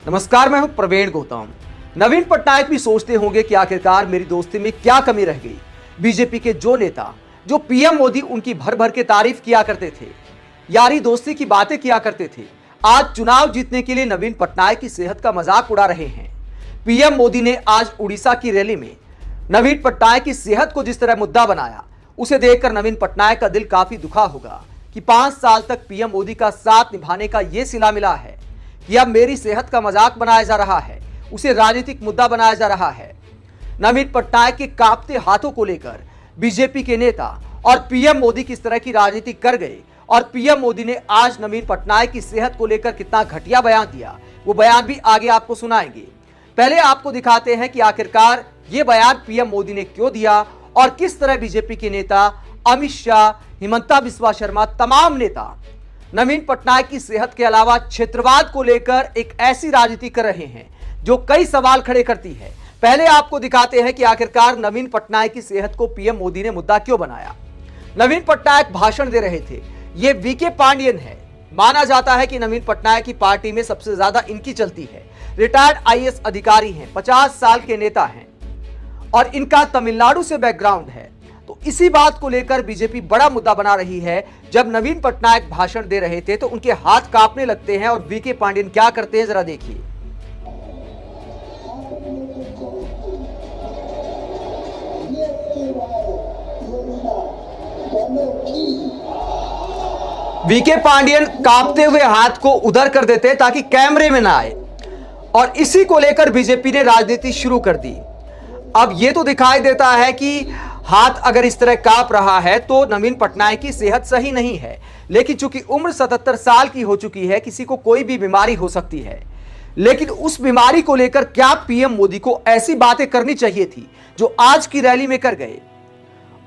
नमस्कार, मैं हूं प्रवीण गौतम। नवीन पटनायक भी सोचते होंगे कि आखिरकार मेरी दोस्ती में क्या कमी रह गई। बीजेपी के जो नेता, जो पीएम मोदी उनकी भर भर के तारीफ किया करते थे, यारी दोस्ती की बातें किया करते थे, आज चुनाव जीतने के लिए नवीन पटनायक की सेहत का मजाक उड़ा रहे हैं। पीएम मोदी ने आज उड़ीसा की रैली में नवीन पटनायक की सेहत को जिस तरह मुद्दा बनाया, उसे देखकर नवीन पटनायक का दिल काफी दुखा होगा कि 5 साल तक पीएम मोदी का साथ निभाने का यह सिला मिला है कि अब मेरी सेहत का मजाक बनाया जा रहा है, उसे राजनीतिक मुद्दा बनाया जा रहा है। नवीन पटनायक के कांपते हाथों को लेकर बीजेपी के नेता और पीएम मोदी किस तरह की राजनीति कर गए और पीएम मोदी ने आज नवीन पटनायक की सेहत को लेकर कितना घटिया बयान दिया, वो बयान भी आगे आपको सुनाएंगे। पहले आपको दिखाते हैं कि आखिरकार ये बयान पीएम मोदी ने क्यों दिया और किस तरह बीजेपी के नेता अमित शाह, हिमंता बिस्वा शर्मा, तमाम नेता नवीन पटनायक की सेहत के अलावा क्षेत्रवाद को लेकर एक ऐसी राजनीति कर रहे हैं जो कई सवाल खड़े करती है। पहले आपको दिखाते हैं कि आखिरकार नवीन पटनायक की सेहत को पीएम मोदी ने मुद्दा क्यों बनाया। नवीन पटनायक भाषण दे रहे थे, ये वीके पांडियन है। माना जाता है कि नवीन पटनायक की पार्टी में सबसे ज्यादा इनकी चलती है। रिटायर्ड आईएएस अधिकारी हैं, 50 साल के नेता हैं और इनका तमिलनाडु से बैकग्राउंड है। तो इसी बात को लेकर बीजेपी बड़ा मुद्दा बना रही है। जब नवीन पटनायक भाषण दे रहे थे तो उनके हाथ कांपने लगते हैं और वीके पांडियन क्या करते हैं, जरा देखिए। वीके पांडियन कांपते हुए हाथ को उधर कर देते हैं ताकि कैमरे में ना आए और इसी को लेकर बीजेपी ने राजनीति शुरू कर दी। अब यह तो दिखाई देता है कि हाथ अगर इस तरह कांप रहा है तो नवीन पटनायक की सेहत सही नहीं है, लेकिन चूंकि उम्र 77 साल की हो चुकी है, किसी को कोई भी बीमारी हो सकती है। लेकिन उस बीमारी को लेकर क्या पीएम मोदी को ऐसी बातें करनी चाहिए थी जो आज की रैली में कर गए।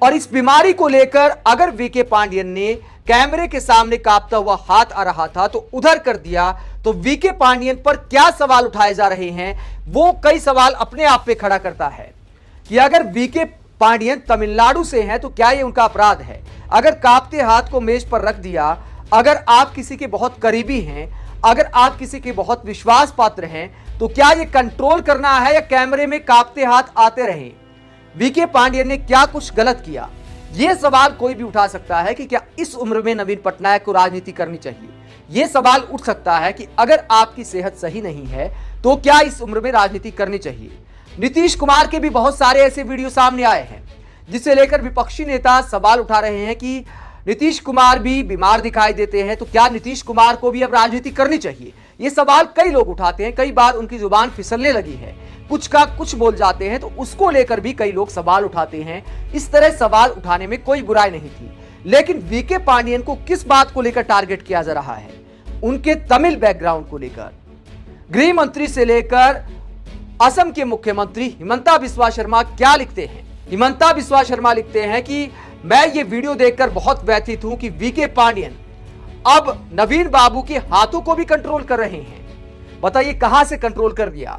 और इस बीमारी को लेकर अगर वीके पांडियन ने कैमरे के सामने कांपता हुआ हाथ आ रहा था तो उधर कर दिया, तो वीके पांडियन पर क्या सवाल उठाए जा रहे हैं, वो कई सवाल अपने आप पे खड़ा करता है कि अगर वीके पांडियन तमिलनाडु से हैं तो क्या ये उनका अपराध है। अगर कांपते हाथ को मेज पर रख दिया, अगर आप किसी के बहुत करीबी हैं, अगर आप किसी के बहुत विश्वास पात्र हैं, तो क्या ये कंट्रोल करना है या कैमरे में कांपते हाथ आते रहे। वीके पांडियन ने क्या कुछ गलत किया, यह सवाल कोई भी उठा सकता है कि क्या इस उम्र में नवीन पटनायक को राजनीति करनी चाहिए। यह सवाल उठ सकता है कि अगर आपकी सेहत सही नहीं है तो क्या इस उम्र में राजनीति करनी चाहिए। नीतीश कुमार के भी बहुत सारे ऐसे वीडियो सामने आए हैं जिसे लेकर विपक्षी नेता सवाल उठा रहे हैं कि नीतीश कुमार भी बीमार दिखाई देते हैं, तो क्या नीतीश कुमार को भी अब राजनीति करनी चाहिए। ये सवाल कई लोग उठाते हैं, कई बार उनकी जुबान फिसलने लगी है, कुछ का कुछ बोल जाते हैं, तो उसको लेकर भी कई लोग सवाल उठाते हैं। इस तरह सवाल उठाने में कोई बुराई नहीं थी, लेकिन वीके पांडियन को किस बात को लेकर टारगेट किया जा रहा है, उनके तमिल बैकग्राउंड को लेकर। गृह मंत्री से लेकर असम के मुख्यमंत्री हिमंता बिस्वा शर्मा क्या लिखते हैं। हिमंता बिस्वा शर्मा लिखते हैं कि मैं ये वीडियो देखकर बहुत व्यथित हूं कि वीके पांडियन अब नवीन बाबू के हाथों को भी कंट्रोल कर रहे हैं। बताइए कहां से कंट्रोल कर दिया।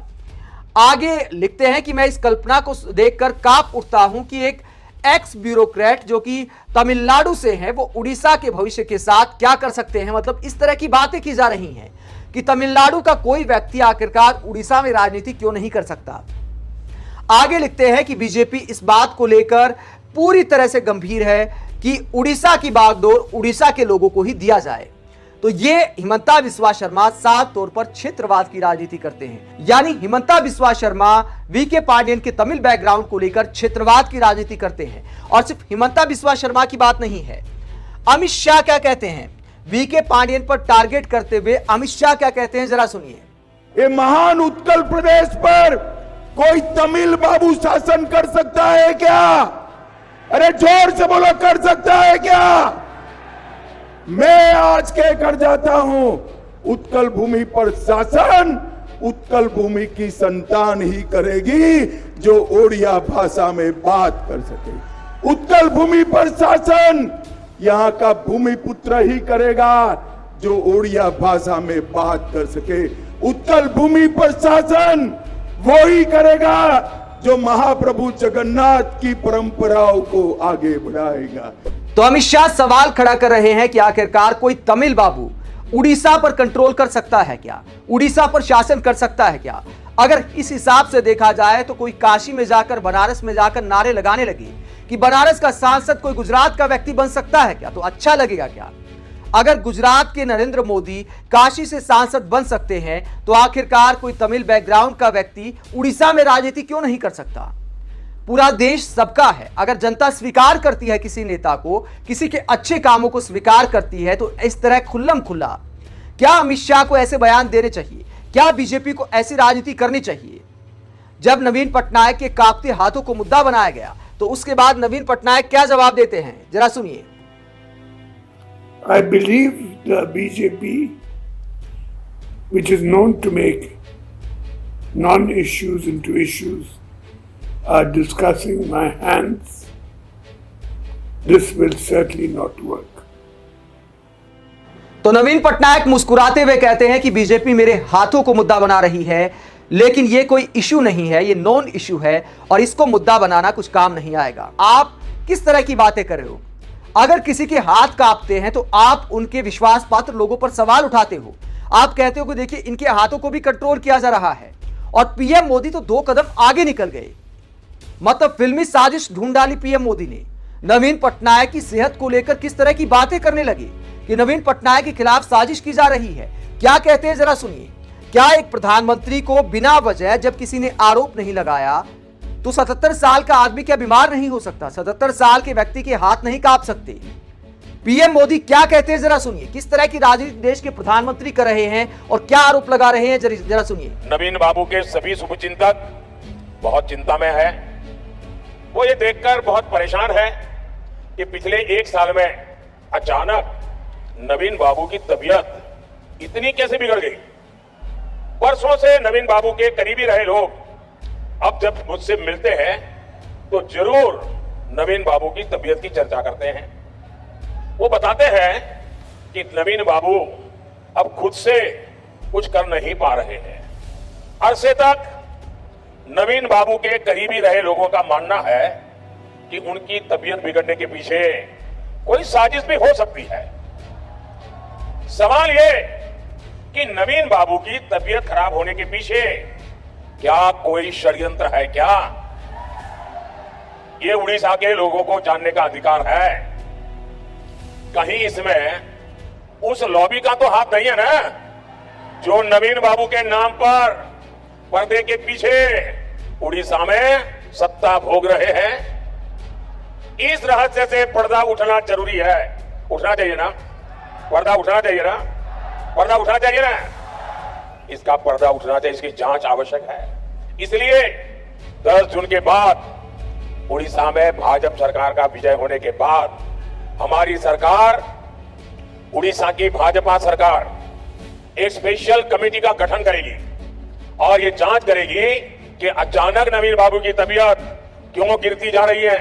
आगे लिखते हैं कि मैं इस कल्पना को देखकर कांप उठता हूं कि एक एक्स ब्यूरोक्रेट जो कि तमिलनाडु से है वो उड़ीसा के भविष्य के साथ क्या कर सकते हैं। मतलब इस तरह की बातें की जा रही हैं कि तमिलनाडु का कोई व्यक्ति आखिरकार उड़ीसा में राजनीति क्यों नहीं कर सकता। आगे लिखते हैं कि बीजेपी इस बात को लेकर पूरी तरह से गंभीर है कि उड़ीसा की बागडोर उड़ीसा के लोगों को ही दिया जाए। तो ये हिमंता बिस्वा शर्मा साफ तौर पर क्षेत्रवाद की राजनीति करते हैं, यानी हिमंता बिस्वा शर्मा वीके पांडियन के तमिल बैकग्राउंड को लेकर क्षेत्रवाद की राजनीति करते हैं। और सिर्फ हिमंता बिस्वा शर्मा की बात नहीं है, अमित शाह क्या कहते हैं वीके पांडियन पर टारगेट करते हुए। अमित शाह क्या कहते हैं, जरा सुनिए। ये महान उत्कल प्रदेश पर कोई तमिल बाबू शासन कर सकता है क्या? अरे जोर से बोलो, कर सकता है क्या? मैं आज कह कर जाता हूं, उत्कल भूमि पर शासन उत्कल भूमि की संतान ही करेगी जो ओडिया भाषा में बात कर सके। उत्कल भूमि पर शासन यहां का भूमिपुत्र ही करेगा जो ओडिया भाषा में बात कर सके। उत्कल भूमि पर शासन वो ही करेगा जो महाप्रभु जगन्नाथ की परंपराओं को आगे बढ़ाएगा। तो अमित शाह सवाल खड़ा कर रहे हैं कि आखिरकार कोई तमिल बाबू उड़ीसा पर कंट्रोल कर सकता है क्या? उड़ीसा पर शासन कर सकता है क्या? अगर इस हिसाब से देखा जाए तो कोई काशी में जाकर, बनारस में जाकर नारे लगाने लगे कि बनारस का सांसद कोई गुजरात का व्यक्ति बन सकता है क्या, तो अच्छा लगेगा क्या? अगर गुजरात के नरेंद्र मोदी काशी से सांसद बन सकते हैं तो आखिरकार कोई तमिल बैकग्राउंड का व्यक्ति उड़ीसा में राजनीति क्यों नहीं कर सकता? पूरा देश सबका है। अगर जनता स्वीकार करती है किसी नेता को, किसी के अच्छे कामों को स्वीकार करती है, तो इस तरह खुल्लम खुल्ला क्या अमित शाह को ऐसे बयान देने चाहिए? क्या बीजेपी को ऐसी राजनीति करनी चाहिए? जब नवीन पटनायक के कांपते हाथों को मुद्दा बनाया गया तो उसके बाद नवीन पटनायक क्या जवाब देते हैं, जरा सुनिए। I believe the BJP, which is known to make non-issues into issues, are discussing my hands. This will certainly not work. तो नवीन पटनायक मुस्कुराते हुए कहते हैं कि बीजेपी मेरे हाथों को मुद्दा बना रही है, लेकिन ये कोई इशू नहीं है, ये नॉन इशू है और इसको मुद्दा बनाना कुछ काम नहीं आएगा। आप किस तरह की बातें कर रहे हो? अगर किसी के हाथ कांपते हैं तो आप उनके विश्वास पात्र लोगों पर सवाल उठाते हो। आप कहते हो कि देखिए इनके हाथों को भी कंट्रोल किया जा रहा है, और पीएम मोदी तो 2 कदम आगे निकल गए। मतलब फिल्मी साजिश ढूंढ डाली पीएम मोदी ने। नवीन पटनायक की सेहत को लेकर किस तरह की बातें करने लगे कि नवीन पटनायक के खिलाफ साजिश की जा रही है। क्या कहते हैं जरा सुनिए। क्या एक प्रधानमंत्री को बिना वजह जब किसी ने आरोप नहीं लगाया तो 77 साल का आदमी क्या बीमार नहीं हो सकता? 77 साल के व्यक्ति के हाथ नहीं कांप सकते? पीएम मोदी क्या कहते हैं जरा सुनिए। किस तरह की राजनीति देश के प्रधानमंत्री कर रहे हैं और क्या आरोप लगा रहे हैं, जरा सुनिए। नवीन बाबू के सभी शुभचिंतक बहुत चिंता में है। वो ये देखकर बहुत परेशान है कि पिछले 1 साल में अचानक नवीन बाबू की तबीयत इतनी कैसे बिगड़ गई। वर्षों से नवीन बाबू के करीबी रहे लोग अब जब मुझसे मिलते हैं तो जरूर नवीन बाबू की तबीयत की चर्चा करते हैं। वो बताते हैं कि नवीन बाबू अब खुद से कुछ कर नहीं पा रहे हैं। अरसे तक नवीन बाबू के करीबी रहे लोगों का मानना है कि उनकी तबीयत बिगड़ने के पीछे कोई साजिश भी हो सकती है। सवाल ये कि नवीन बाबू की तबीयत खराब होने के पीछे क्या कोई षड्यंत्र है क्या? ये उड़ीसा के लोगों को जानने का अधिकार है। कहीं इसमें उस लॉबी का तो हाथ नहीं है ना, जो नवीन बाबू के नाम पर पर्दे के पीछे उड़ीसा में सत्ता भोग रहे हैं। इस रहस्य से पर्दा उठना जरूरी है। उठना चाहिए ना, पर्दा उठना चाहिए ना, पर्दा उठना चाहिए ना। इसका पर्दा उठना चाहिए, इसकी जांच आवश्यक है। इसलिए 10 जून के बाद उड़ीसा में भाजपा सरकार का विजय होने के बाद हमारी सरकार, उड़ीसा की भाजपा सरकार एक स्पेशल कमेटी का गठन करेगी और ये जांच करेगी कि अचानक नवीन बाबू की तबीयत क्यों गिरती जा रही है,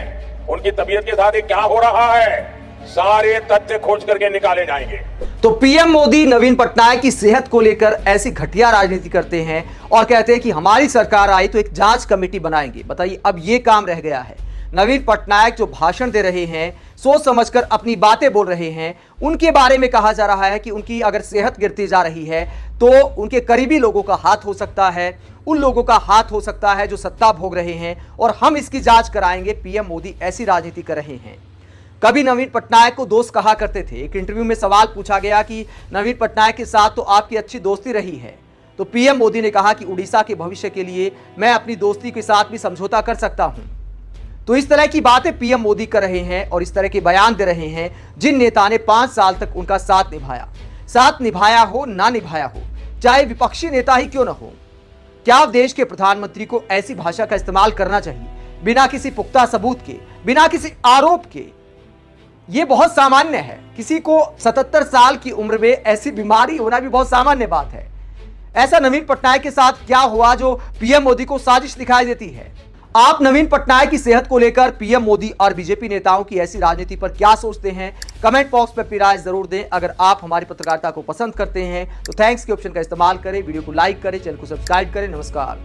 उनकी तबीयत के साथ क्या हो रहा है, सारे तथ्य खोज करके निकाले जाएंगे। तो पीएम मोदी नवीन पटनायक की सेहत को लेकर ऐसी घटिया राजनीति करते हैं और कहते हैं कि हमारी सरकार आई तो एक जांच कमेटी बनाएंगे। बताइए, अब ये काम रह गया है। नवीन पटनायक जो भाषण दे रहे हैं, सोच समझकर अपनी बातें बोल रहे हैं, उनके बारे में कहा जा रहा है कि उनकी अगर सेहत गिरती जा रही है तो उनके करीबी लोगों का हाथ हो सकता है, उन लोगों का हाथ हो सकता है जो सत्ता भोग रहे हैं, और हम इसकी जांच कराएंगे। पीएम मोदी ऐसी राजनीति कर रहे हैं। कभी नवीन पटनायक को दोस्त कहा करते थे। एक इंटरव्यू में सवाल पूछा गया कि नवीन पटनायक के साथ तो आपकी अच्छी दोस्ती रही है, तो पीएम मोदी ने कहा कि उड़ीसा के भविष्य के लिए मैं अपनी दोस्ती के साथ भी समझौता कर सकता हूं। तो इस तरह की बातें पीएम मोदी कर रहे हैं और इस तरह के बयान दे रहे हैं जिन नेता ने 5 साल तक उनका साथ निभाया हो ना निभाया हो, चाहे विपक्षी नेता ही क्यों ना हो। क्या देश के प्रधानमंत्री को ऐसी भाषा का इस्तेमाल करना चाहिए बिना किसी पुख्ता सबूत के, बिना किसी आरोप के? ये बहुत सामान्य है। किसी को 77 साल की उम्र में ऐसी बीमारी होना भी बहुत सामान्य बात है। ऐसा नवीन पटनायक के साथ क्या हुआ जो पीएम मोदी को साजिश दिखाई देती है? आप नवीन पटनायक की सेहत को लेकर पीएम मोदी और बीजेपी नेताओं की ऐसी राजनीति पर क्या सोचते हैं? कमेंट बॉक्स में अपनी राय जरूर दें। अगर आप हमारी पत्रकारिता को पसंद करते हैं तो थैंक्स के ऑप्शन का इस्तेमाल करें, वीडियो को लाइक करें, चैनल को सब्सक्राइब करें। नमस्कार।